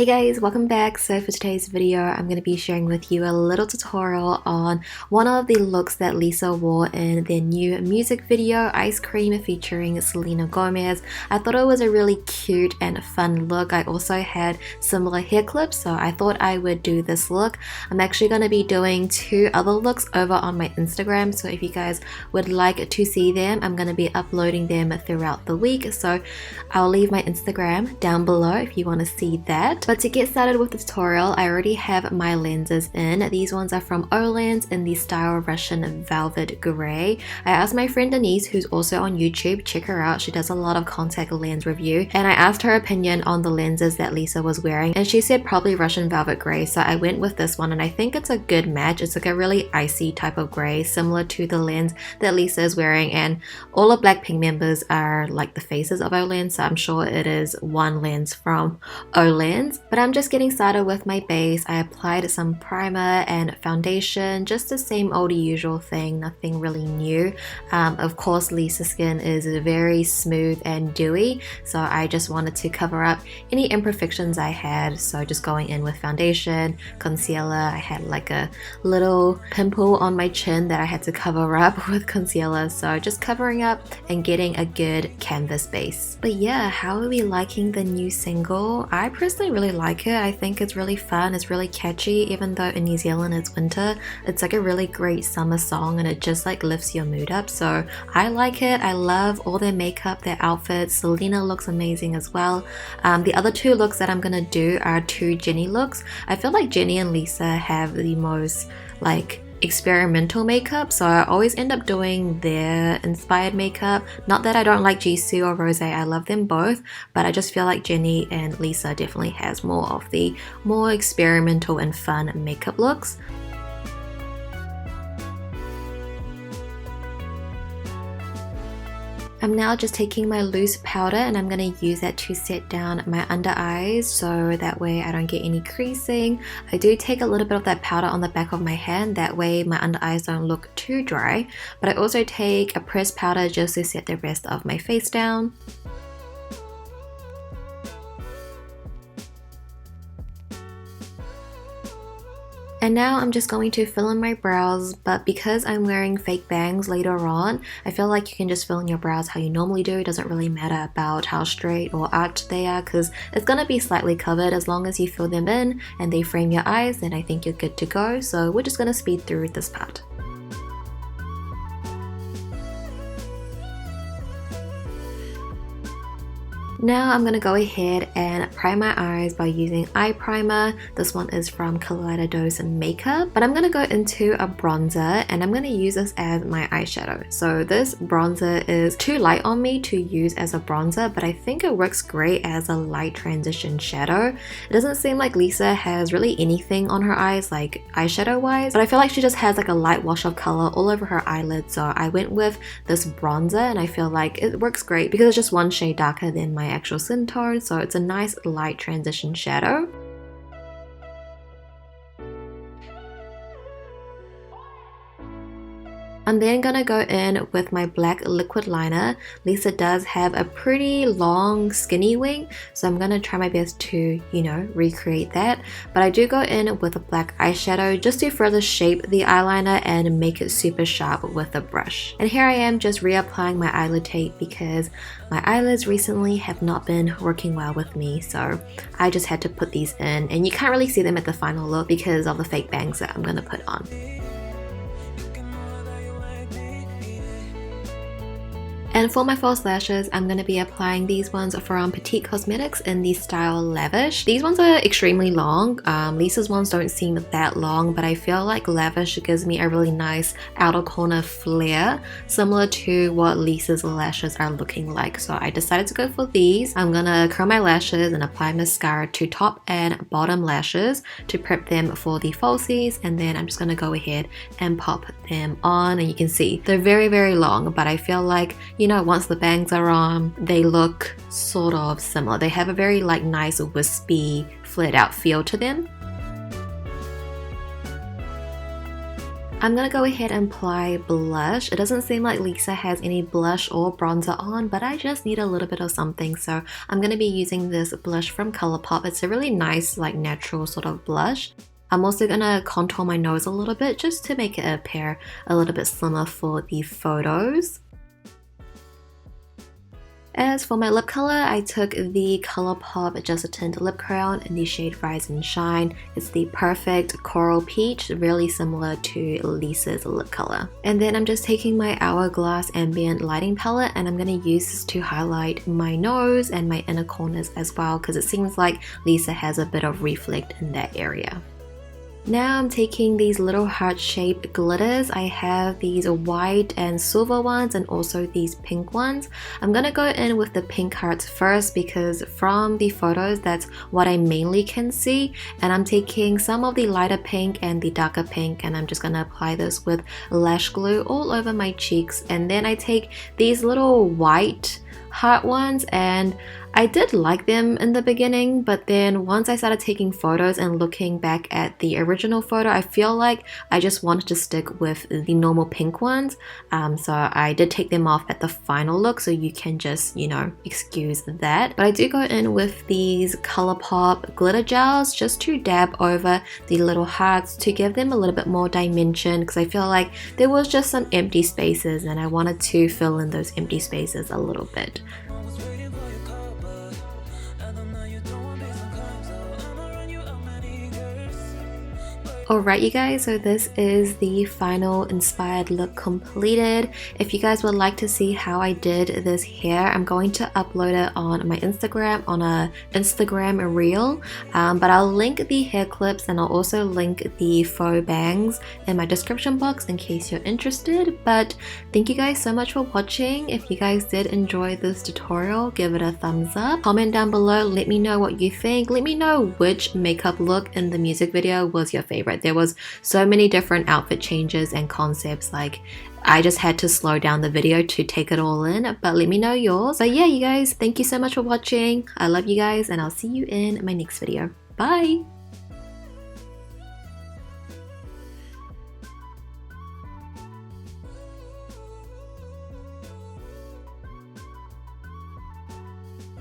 Hey guys, welcome back. So for today's video, I'm going to be sharing with you a little tutorial on one of the looks that Lisa wore in their new music video, Ice Cream, featuring Selenagome즈. I thought it was a really cute and fun look. I also had similar hair clips, so I thought I would do this look. I'm actually going to be doing two other looks over on my Instagram, so if you guys would like to see them, I'm going to be uploading them throughout the week. So I'll leave my Instagram down below if you want to see that. But to get started with the tutorial, I already have my lenses in. These ones are from Olens in the style Russian Velvet Grey. I asked my friend Denise, who's also on YouTube, check her out, she does a lot of contact lens review, and I asked her opinion on the lenses that Lisa was wearing, and she said probably Russian Velvet Grey, so I went with this one, and I think it's a good match. It's like a really icy type of grey, similar to the lens that Lisa is wearing, and all of BLACKPINK members are like the faces of Olens, so I'm sure it is one lens from Olens. But I'm just getting started with my base. I applied some primer and foundation, just the same old usual thing, nothing really new. Of course, Lisa's skin is very smooth and dewy, so I just wanted to cover up any imperfections I had. So just going in with foundation, concealer. I had like a little pimple on my chin that I had to cover up with concealer, so just covering up and getting a good canvas base. But yeah, how are we liking the new single? I personally really like it. I think it's really fun, it's really catchy. Even though in New Zealand it's winter, it's like a really great summer song, and it just like lifts your mood up, so I like it. I love all their makeup, their outfits. Selena looks amazing as well. The other two looks that I'm gonna do are two Jenny looks. I feel like Jenny and Lisa have the most like experimental makeup, so I always end up doing their inspired makeup. Not that I don't like Jisoo or Rose, I love them both, but I just feel like Jenny and Lisa definitely has more of the more experimental and fun makeup looks. I'm now just taking my loose powder and I'm going to use that to set down my under eyes so that way I don't get any creasing. I do take a little bit of that powder on the back of my hand, that way my under eyes don't look too dry. But I also take a pressed powder just to set the rest of my face down. And now I'm just going to fill in my brows, but because I'm wearing fake bangs later on, I feel like you can just fill in your brows how you normally do. It doesn't really matter about how straight or arched they are because it's going to be slightly covered. As long as you fill them in and they frame your eyes, then I think you're good to go. So we're just going to speed through this part. Now I'm going to go ahead and prime my eyes by using eye primer. This one is from Kaleidos Makeup, but I'm going to go into a bronzer and I'm going to use this as my eyeshadow. So this bronzer is too light on me to use as a bronzer, but I think it works great as a light transition shadow. It doesn't seem like Lisa has really anything on her eyes like eyeshadow wise, but I feel like she just has like a light wash of color all over her eyelids, so I went with this bronzer and I feel like it works great because it's just one shade darker than my actual skin tone, so it's a nice light transition shadow. I'm then gonna go in with my black liquid liner. Lisa does have a pretty long skinny wing, so I'm gonna try my best to, you know, recreate that. But I do go in with a black eyeshadow just to further shape the eyeliner and make it super sharp with a brush. And here I am just reapplying my eyelid tape because my eyelids recently have not been working well with me, so I just had to put these in, and you can't really see them at the final look because of the fake bangs that I'm gonna put on. And for my false lashes, I'm going to be applying these ones from Petite Cosmetics in the style Lavish. These ones are extremely long. Lisa's ones don't seem that long, but I feel like Lavish gives me a really nice outer corner flare, similar to what Lisa's lashes are looking like. So I decided to go for these. I'm going to curl my lashes and apply mascara to top and bottom lashes to prep them for the falsies, and then I'm just going to go ahead and pop them on. And you can see they're very, very long, but I feel like, you know, once the bangs are on, they look sort of similar. They have a very like nice wispy flared out feel to them. I'm gonna go ahead and apply blush. It doesn't seem like Lisa has any blush or bronzer on, but I just need a little bit of something, so I'm gonna be using this blush from ColourPop. It's a really nice, like, natural sort of blush. I'm also gonna contour my nose a little bit just to make it appear a little bit slimmer for the photos. As for my lip color, I took the ColourPop Just a Tint lip crayon in the shade Rise and Shine. It's the perfect coral peach, really similar to Lisa's lip color. And then I'm just taking my Hourglass Ambient lighting palette and I'm going to use this to highlight my nose and my inner corners as well, because it seems like Lisa has a bit of reflect in that area. Now I'm taking these little heart-shaped glitters. I have these white and silver ones and also these pink ones. I'm gonna go in with the pink hearts first because from the photos that's what I mainly can see, and I'm taking some of the lighter pink and the darker pink and I'm just gonna apply this with lash glue all over my cheeks. And then I take these little white heart ones, and I did like them in the beginning, but then once I started taking photos and looking back at the original photo, I feel like I just wanted to stick with the normal pink ones. So I did take them off at the final look, so you can just, you know, excuse that. But I do go in with these ColourPop glitter gels just to dab over the little hearts to give them a little bit more dimension, because I feel like there was just some empty spaces and I wanted to fill in those empty spaces a little bit. Alright you guys, so this is the final inspired look completed. If you guys would like to see how I did this hair, I'm going to upload it on my Instagram, on a Instagram reel, but I'll link the hair clips and I'll also link the faux bangs in my description box in case you're interested. But thank you guys so much for watching. If you guys did enjoy this tutorial, give it a thumbs up. Comment down below, let me know what you think. Let me know which makeup look in the music video was your favorite. There was so many different outfit changes and concepts, like I just had to slow down the video to take it all in, but let me know yours. But yeah, you guys, thank you so much for watching. I love you guys and I'll see you in my next video. Bye!